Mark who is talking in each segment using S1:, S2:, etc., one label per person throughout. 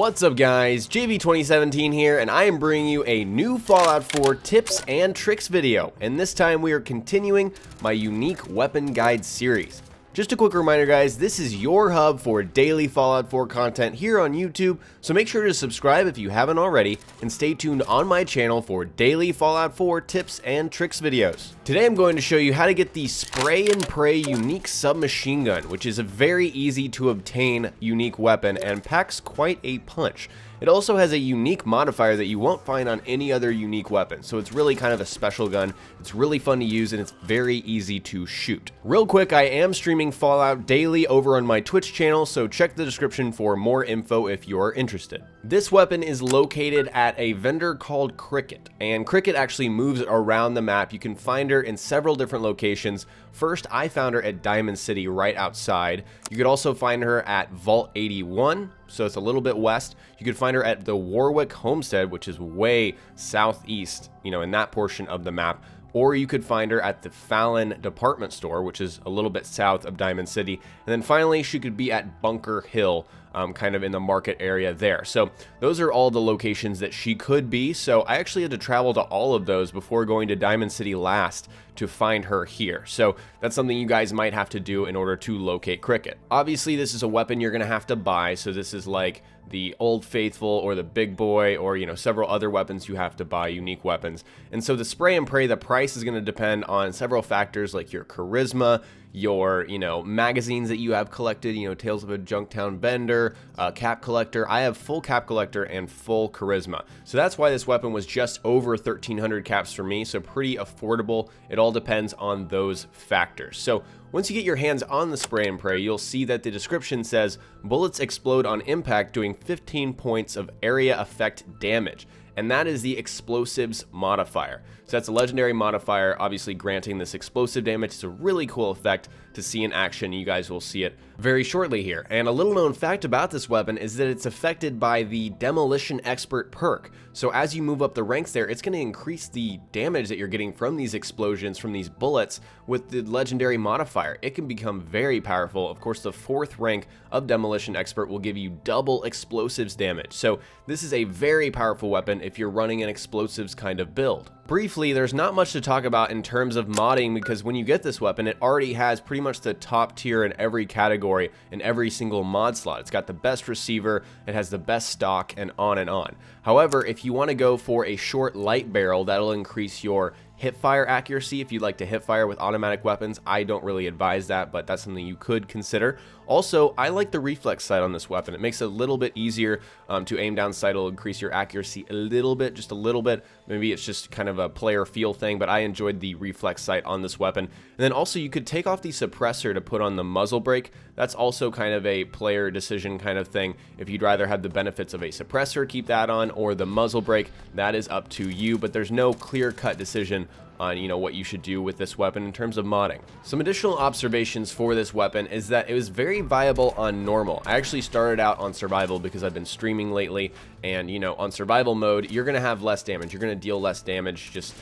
S1: What's up guys, JV2017 here, and I am bringing you a new Fallout 4 tips and tricks video, and this time we are continuing my unique weapon guide series. Just a quick reminder guys, this is your hub for daily Fallout 4 content here on YouTube, so make sure to subscribe if you haven't already, and stay tuned on my channel for daily Fallout 4 tips and tricks videos. Today I'm going to show you how to get the Spray and Pray unique submachine gun, which is a very easy to obtain unique weapon and packs quite a punch. It also has a unique modifier that you won't find on any other unique weapon, so it's really kind of a special gun. It's really fun to use and it's very easy to shoot. Real quick, I am streaming Fallout daily over on my Twitch channel, so check the description for more info if you're interested. This weapon is located at a vendor called Cricket, and Cricket actually moves around the map. You can find her in several different locations. First, I found her at Diamond City right outside. You could also find her at Vault 81, so it's a little bit west. You could find her at the Warwick Homestead, which is way southeast, in that portion of the map. Or you could find her at the Fallon department store, which is a little bit south of Diamond City. And then finally, she could be at Bunker Hill, kind of in the market area there. So those are all the locations that she could be. So I actually had to travel to all of those before going to Diamond City last to find her here. So that's something you guys might have to do in order to locate Cricket. Obviously, this is a weapon you're going to have to buy. So this is like the Old Faithful or the Big Boy or, several other weapons you have to buy, unique weapons. And so the Spray and Pray, the price is going to depend on several factors like your charisma, your, magazines that you have collected, Tales of a Junktown Bender, cap collector. I have full cap collector and full charisma. So that's why this weapon was just over 1,300 caps for me, so pretty affordable. It all depends on those factors. So once you get your hands on the Spray and Pray, you'll see that the description says, bullets explode on impact doing 15 points of area effect damage. And that is the explosives modifier. So that's a legendary modifier, obviously granting this explosive damage. It's a really cool effect to see in action. You guys will see it very shortly here. And a little known fact about this weapon is that it's affected by the Demolition Expert perk. So as you move up the ranks there, it's going to increase the damage that you're getting from these explosions, from these bullets with the legendary modifier. It can become very powerful. Of course, the 4th rank of Demolition Expert will give you double explosives damage. So this is a very powerful weapon if you're running an explosives kind of build. Briefly, there's not much to talk about in terms of modding because when you get this weapon, it already has pretty much the top tier in every category in every single mod slot. It's got the best receiver, it has the best stock, and on and on. However, if you want to go for a short light barrel, that'll increase your hipfire accuracy. If you'd like to hipfire with automatic weapons, I don't really advise that, but that's something you could consider. Also, I like the reflex sight on this weapon. It makes it a little bit easier to aim down sight. It'll increase your accuracy a little bit, just a little bit. Maybe it's just kind of a player feel thing, but I enjoyed the reflex sight on this weapon. And then also you could take off the suppressor to put on the muzzle brake. That's also kind of a player decision kind of thing. If you'd rather have the benefits of a suppressor, keep that on, or the muzzle brake, that is up to you, but there's no clear-cut decision on what you should do with this weapon in terms of modding. Some additional observations for this weapon is that it was very viable on normal. I actually started out on survival because I've been streaming lately, and on survival mode you're gonna have less damage, you're gonna deal less damage just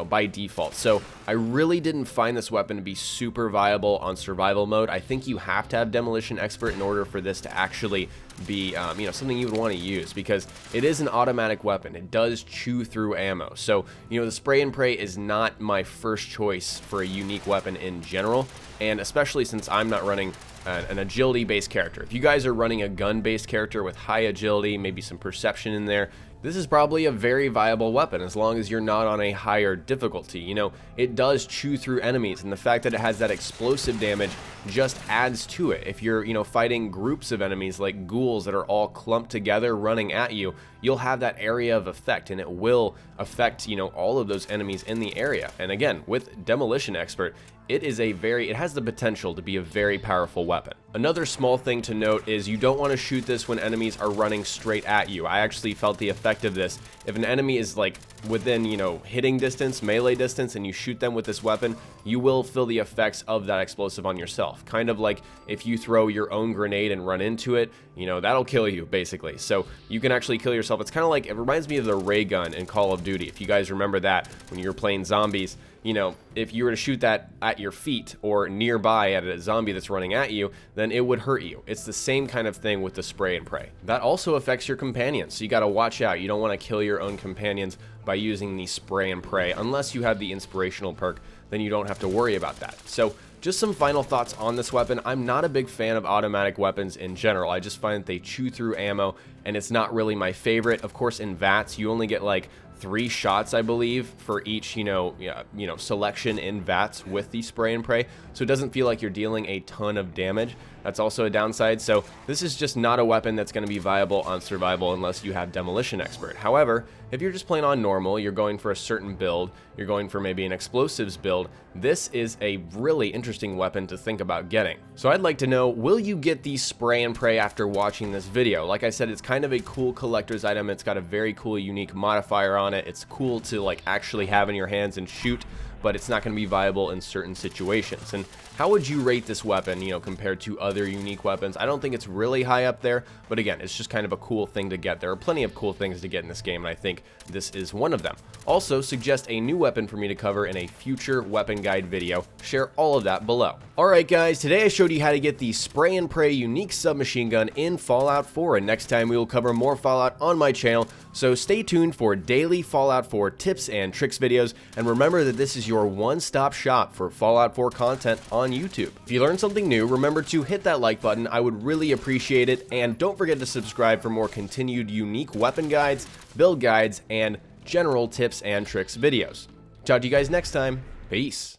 S1: by default. So I really didn't find this weapon to be super viable on survival mode. I think you have to have Demolition Expert in order for this to actually be something you would want to use, because it is an automatic weapon. It does chew through ammo. So the Spray and Pray is not my first choice for a unique weapon in general, and especially since I'm not running an agility based character. If you guys are running a gun based character with high agility, maybe some perception in there, this is probably a very viable weapon as long as you're not on a higher difficulty. It does chew through enemies, and the fact that it has that explosive damage just adds to it. If you're, fighting groups of enemies like ghouls that are all clumped together running at you, you'll have that area of effect, and it will affect, all of those enemies in the area. And again, with Demolition Expert, it has the potential to be a very powerful weapon. Another small thing to note is you don't want to shoot this when enemies are running straight at you. I actually felt the effect of this. If an enemy is like within, hitting distance, melee distance, and you shoot them with this weapon, you will feel the effects of that explosive on yourself. Kind of like if you throw your own grenade and run into it, that'll kill you basically. So you can actually kill yourself. It's kind of like, it reminds me of the ray gun in Call of Duty. If you guys remember that when you were playing zombies, you know, if you were to shoot that at your feet or nearby at a zombie that's running at you, then it would hurt you. It's the same kind of thing with the spray and pray. That also affects your companions, so you gotta watch out. You don't wanna kill your own companions by using the spray and pray. Unless you have the inspirational perk, then you don't have to worry about that. So just some final thoughts on this weapon. I'm not a big fan of automatic weapons in general. I just find that they chew through ammo, and it's not really my favorite. Of course, in VATS, you only get like 3 shots, I believe, for each, selection in VATS with the spray and pray. So it doesn't feel like you're dealing a ton of damage. That's also a downside. So this is just not a weapon that's going to be viable on survival unless you have Demolition Expert. However, if you're just playing on normal, you're going for a certain build, you're going for maybe an explosives build, this is a really interesting weapon to think about getting. So I'd like to know, will you get the spray and pray after watching this video? Like I said, it's kind of a cool collector's item. It's got a very cool unique modifier on it. It's cool to like actually have in your hands and shoot, but it's not going to be viable in certain situations. And how would you rate this weapon, compared to other unique weapons? I don't think it's really high up there, but again, it's just kind of a cool thing to get. There are plenty of cool things to get in this game, and I think this is one of them. Also, suggest a new weapon for me to cover in a future weapon guide video. Share all of that below. Alright guys, today I showed you how to get the spray and pray unique submachine gun in Fallout 4, and next time we will cover more Fallout on my channel, so stay tuned for daily Fallout 4 tips and tricks videos, and remember that this is your one-stop shop for Fallout 4 content on YouTube. If you learned something new, remember to hit that like button. I would really appreciate it, and don't forget to subscribe for more continued unique weapon guides, build guides, and general tips and tricks videos. Talk to you guys next time. Peace.